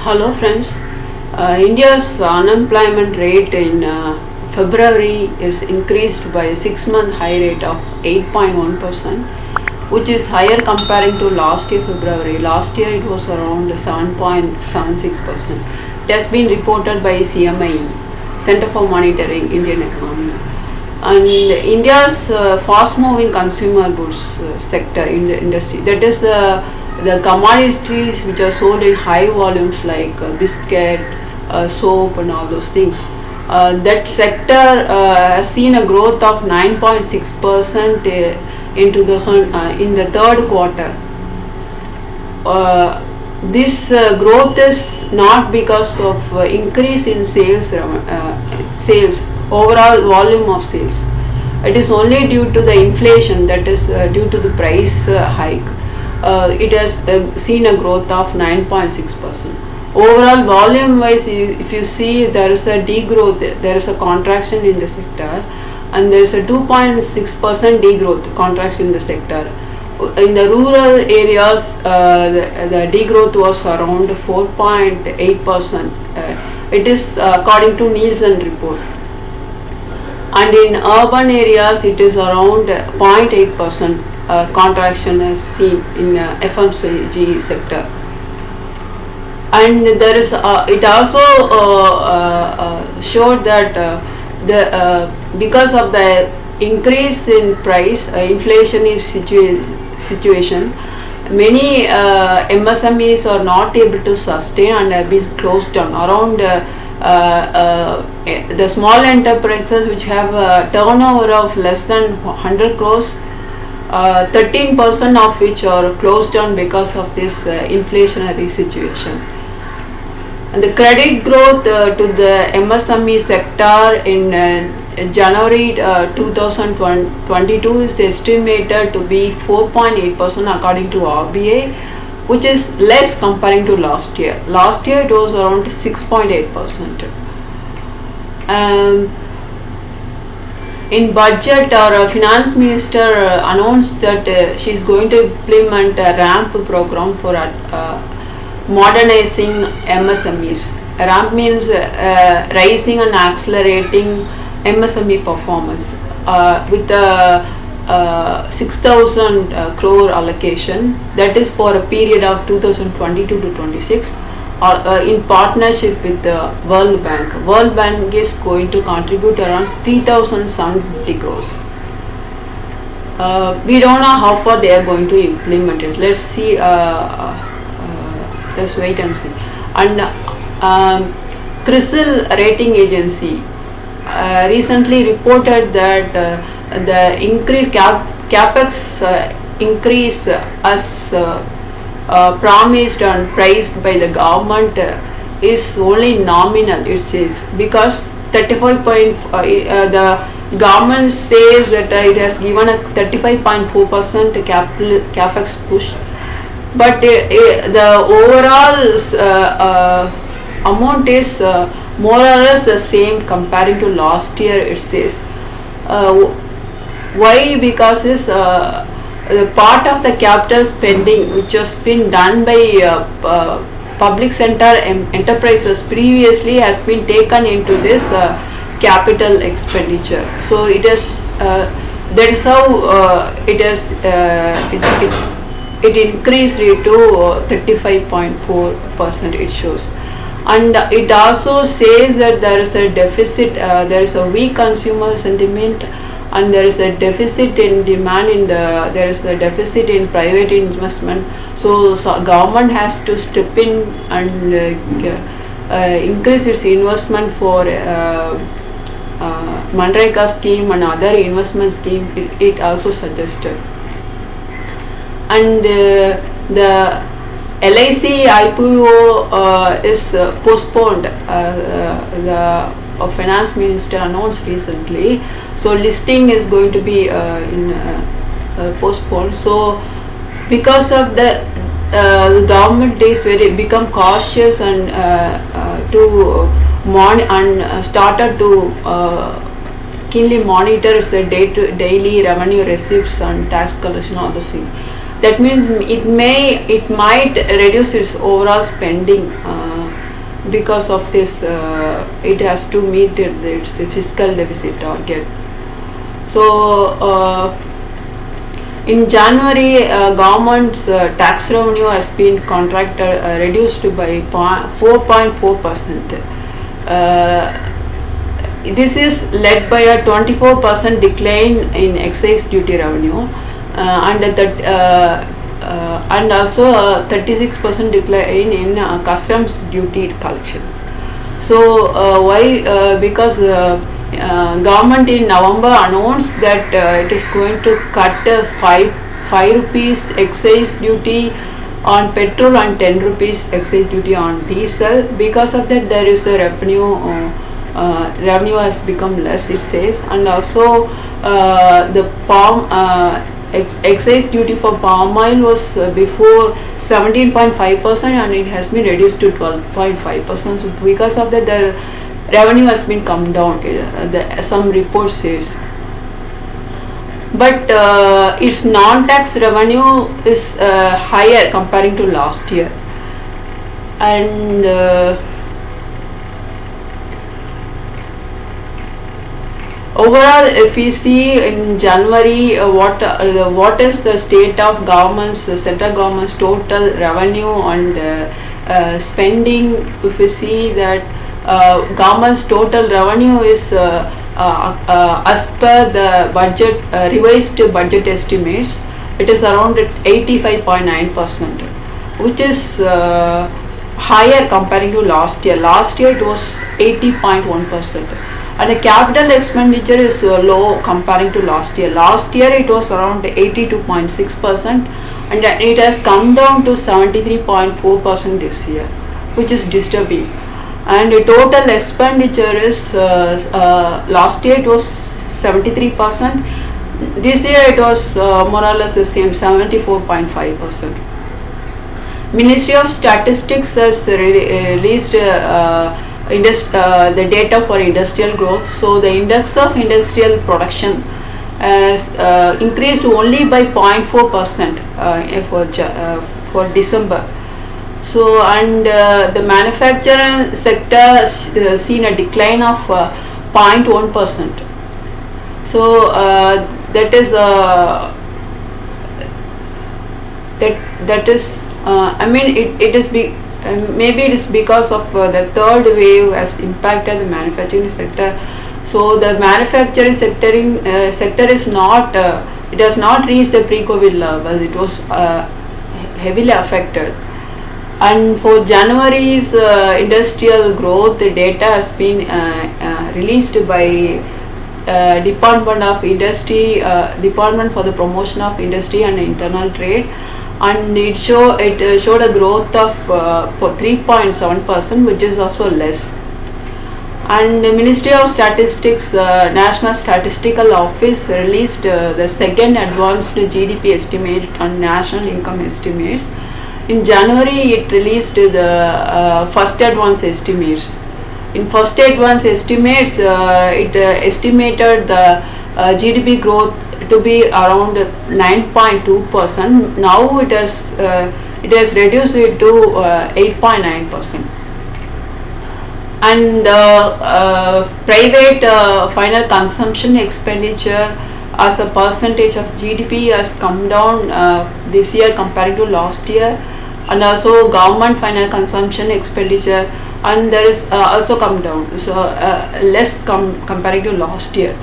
Hello friends. India's unemployment rate in February is increased by a 6-month high rate of 8.1%, which is higher comparing to last year February. Last year it was around 7.76%. It has been reported by CMI, Center for Monitoring Indian Economy. And India's fast-moving consumer goods sector in the industry, that is the commodities which are sold in high volumes like biscuit, soap and all those things. That sector has seen a growth of 9.6% in the third quarter. This growth is not because of increase in sales, overall volume of sales. It is only due to the inflation, that is due to the price hike. It has seen a growth of 9.6%. Overall volume wise, if you see, there is a degrowth, there is a contraction in the sector, and there is a 2.6% degrowth, contraction in the sector. In the rural areas, the degrowth was around 4.8%. It is according to Nielsen report. And in urban areas, it is around 0.8% contraction is seen in FMCG sector. And there is it also showed that because of the increase in price, inflationary situation, many MSMEs are not able to sustain and have been closed down. Around the small enterprises which have a turnover of less than 100 crores, 13% of which are closed down because of this inflationary situation. And the credit growth to the MSME sector in January 2022 is estimated to be 4.8% according to RBI, which is less comparing to last year. Last year it was around 6.8%. In budget, our finance minister announced that she is going to implement a RAMP program for modernizing MSMEs. RAMP means rising and accelerating MSME performance with a 6,000 crore allocation, that is for a period of 2022 to 26. In partnership with the World Bank. World Bank is going to contribute around 3,750 crores. We don't know how far they are going to implement it. Let's see. Let's wait and see. And CRISIL rating agency recently reported that the increased capex increase as promised and priced by the government is only nominal, it says, because 35 the government says that it has given a 35.4% capex push, but the overall amount is more or less the same comparing to last year, it says. Why? Because it's the part of the capital spending which has been done by public sector enterprises previously has been taken into this capital expenditure. So it is that is how it increased to 35.4%, it shows. And it also says that there is a deficit, there is a weak consumer sentiment, and there is a deficit in demand there is a deficit in private investment. So government has to step in and increase its investment for Manreka scheme and other investment scheme. It also suggested. And the LIC IPO is postponed. The finance minister announced recently. So listing is going to be postponed. So because of the government is become cautious and started to keenly monitor the daily revenue receipts and tax collection, all those things. That means it might reduce its overall spending because of this, it has to meet its fiscal deficit target. So in January, government's tax revenue has been reduced by 4.4%. This is led by a 24% decline in excise duty revenue, and also a 36% decline in customs duty collections. So why? Because government in November announced that it is going to cut 5 rupees excise duty on petrol and 10 rupees excise duty on diesel. Because of that, there is a revenue has become less, it says. And also the palm excise duty for palm oil was before 17.5%, and it has been reduced to 12.5%. So because of that, the revenue has been come down, some report says. But its non-tax revenue is higher comparing to last year. And overall, if we see in January what is the state of central government's total revenue and spending, if we see that government's total revenue is as per the budget revised budget estimates, it is around 85.9%, which is higher comparing to last year. Last year it was 80.1%. And the capital expenditure is low comparing to last year. Last year it was around 82.6%, and it has come down to 73.4% this year, which is disturbing. And the total expenditure is last year it was 73%. This year it was more or less the same, 74.5%. Ministry of Statistics has released the data for industrial growth. So the index of industrial production has increased only by 0.4% for December. So, and the manufacturing sector seen a decline of 0.1%. So that is I mean it is maybe it is because of the third wave has impacted the manufacturing sector. So the manufacturing sector is not it has not reached the pre-COVID level. It was heavily affected. And for January's industrial growth, the data has been released by Department of Industry, Department for the Promotion of Industry and Internal Trade, and it showed a growth of 3.7%, which is also less. And the Ministry of Statistics, National Statistical Office released the second advanced GDP estimate and national income estimates. In January, it released the first advance estimates. In first advance estimates, it estimated the GDP growth to be around 9.2%. Now it has reduced it to 8.9%. And private final consumption expenditure as a percentage of GDP has come down this year compared to last year. And also government final consumption expenditure, and there is also come down, so less comparing to last year.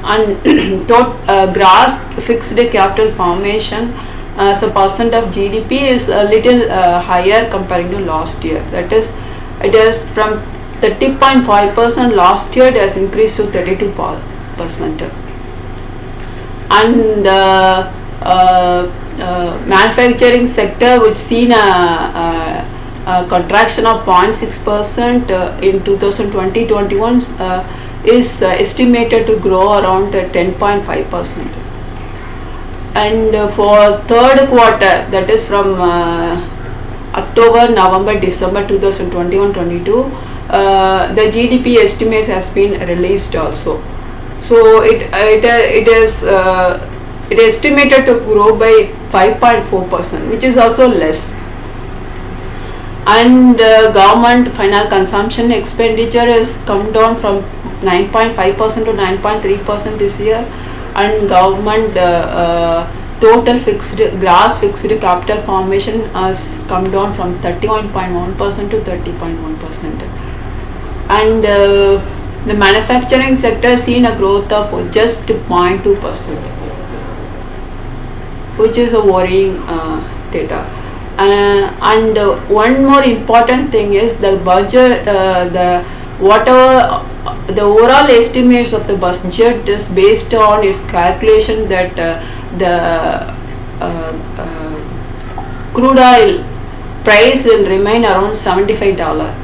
And gross fixed capital formation as a percent of GDP is a little higher comparing to last year. That is, it is from 30.5% last year, it has increased to 32%. And manufacturing sector, which seen a contraction of 0.6% in 2020-21, is estimated to grow around 10.5%. And for third quarter, that is from October, November, December 2021-22, the GDP estimates has been released also. So it is estimated to grow by 5.4%, which is also less. and government final consumption expenditure has come down from 9.5% to 9.3% this year, and government total fixed gross fixed capital formation has come down from 31.1% to 30.1%, and the manufacturing sector seen a growth of just 0.2%, which is a worrying data. And one more important thing is the budget, the overall estimates of the budget is based on its calculation that the crude oil price will remain around $75.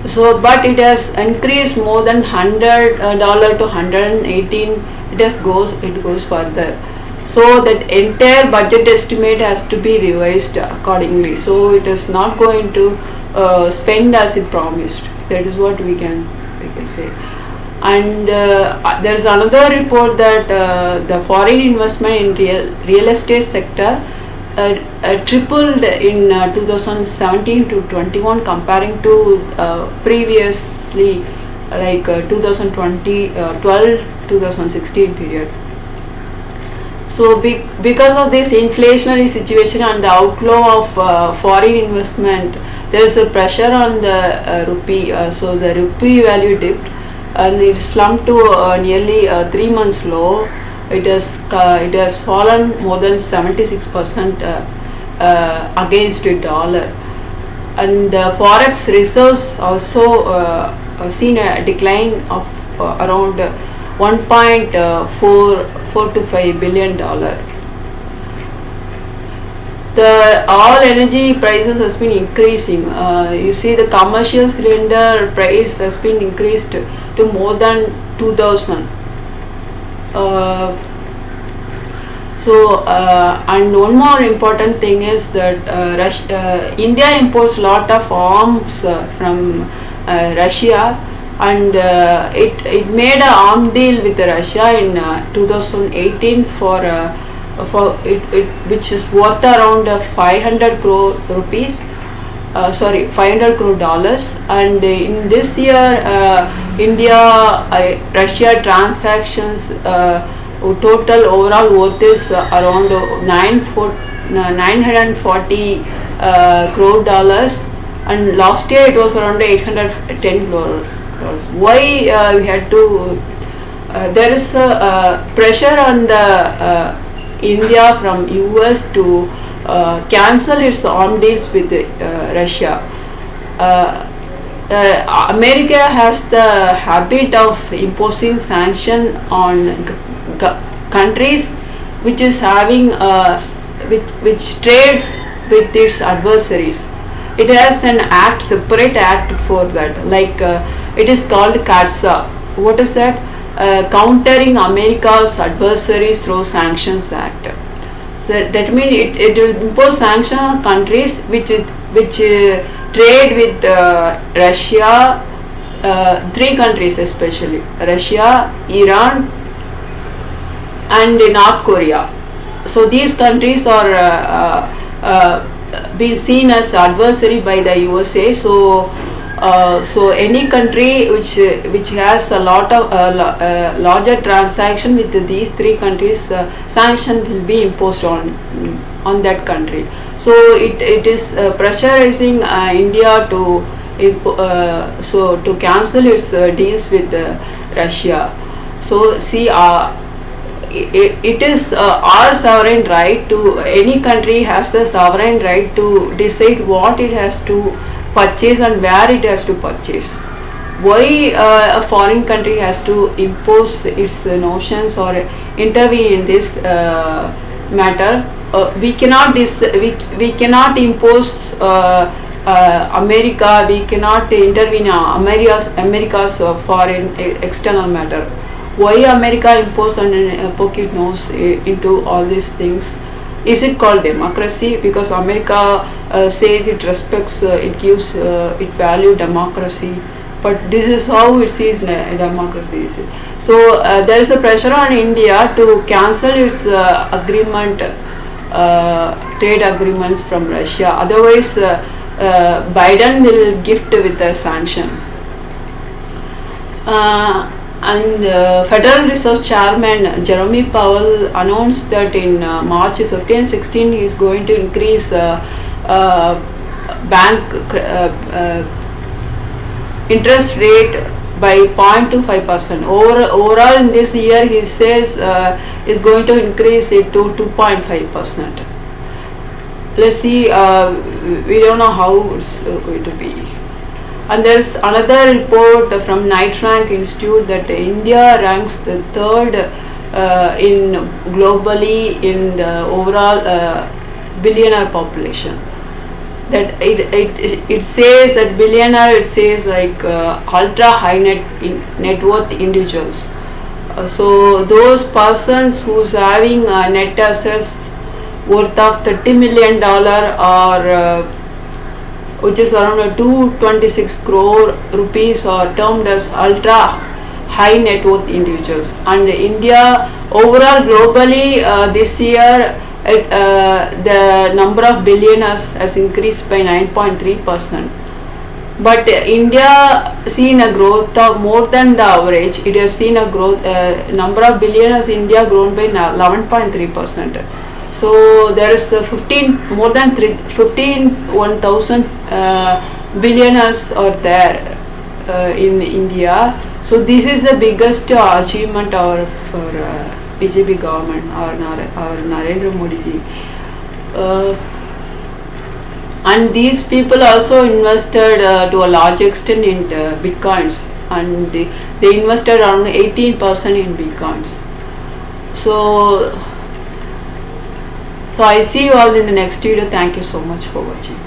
So, but it has increased more than $100 to 118. It goes further. So that entire budget estimate has to be revised accordingly. So it is not going to spend as it promised. That is what we can say. And there is another report that the foreign investment in real estate sector tripled in 2017 to 21 comparing to previously, like 2012-2016 period. So because of this inflationary situation and the outflow of foreign investment, there is a pressure on the rupee. So the rupee value dipped and it slumped to nearly 3 months low. It has fallen more than 76% against the dollar, and the forex reserves also seen a decline of around 1.425 billion dollar. The all energy prices has been increasing. You see the commercial cylinder price has been increased to more than 2000. And one more important thing is that India imports a lot of arms from Russia, and it made an arm deal with Russia in 2018 for which is worth around 500 crore rupees. 500 crore dollars, and in this year India-Russia transactions total overall worth is around 940 crore dollars, and last year it was around 810 crore dollars. Why we had to? There is a pressure on the India from US to cancel its arm deals with Russia. America has the habit of imposing sanction on countries which is having which trades with its adversaries. It has an act, separate act for that. Like it is called CATSA. What is that? Countering America's adversaries through Sanctions Act. So that means it will impose sanctions on countries which trade with Russia, 3 countries especially, Russia, Iran and North Korea. So these countries are being seen as adversary by the USA. So any country which has a lot of larger transaction with these 3 countries, sanction will be imposed on that country. So it is pressurizing India to cancel its deals with Russia. So see, it is our sovereign right to, any country has the sovereign right to decide what it has to purchase and where it has to purchase. Why a foreign country has to impose its notions or intervene in this matter? We cannot impose America. We cannot intervene America's foreign external matter. Why America impose and poke its nose into all these things? Is it called democracy? Because America says it respects, it gives, it value democracy, but this is how it sees democracy. So there is a pressure on India to cancel its trade agreements from Russia. Otherwise, Biden will gift with a sanction. And Federal Reserve Chairman Jerome Powell announced that in March 15 and 16 he is going to increase bank interest rate by 0.25%. Overall in this year he says is going to increase it to 2.5%. Let's see, we don't know how it's going to be. And there's another report from Knight Rank Institute that India ranks the third in globally in the overall billionaire population. That it says that billionaire, it says like ultra high net worth individuals. So those persons who's having net assets worth of $30 million or which is around 226 crore rupees are termed as ultra high net worth individuals. And India overall globally this year the number of billionaires has increased by 9.3%. But India seen a growth of more than the average. It has seen a growth number of billionaires in India grown by 11.3%. So there is more than 1,000 billionaires are there in India. So this is the biggest achievement for BJP government or Narendra Modi ji. And these people also invested to a large extent in bitcoins, and they invested around 18% in bitcoins. So I see you all in the next video. Thank you so much for watching.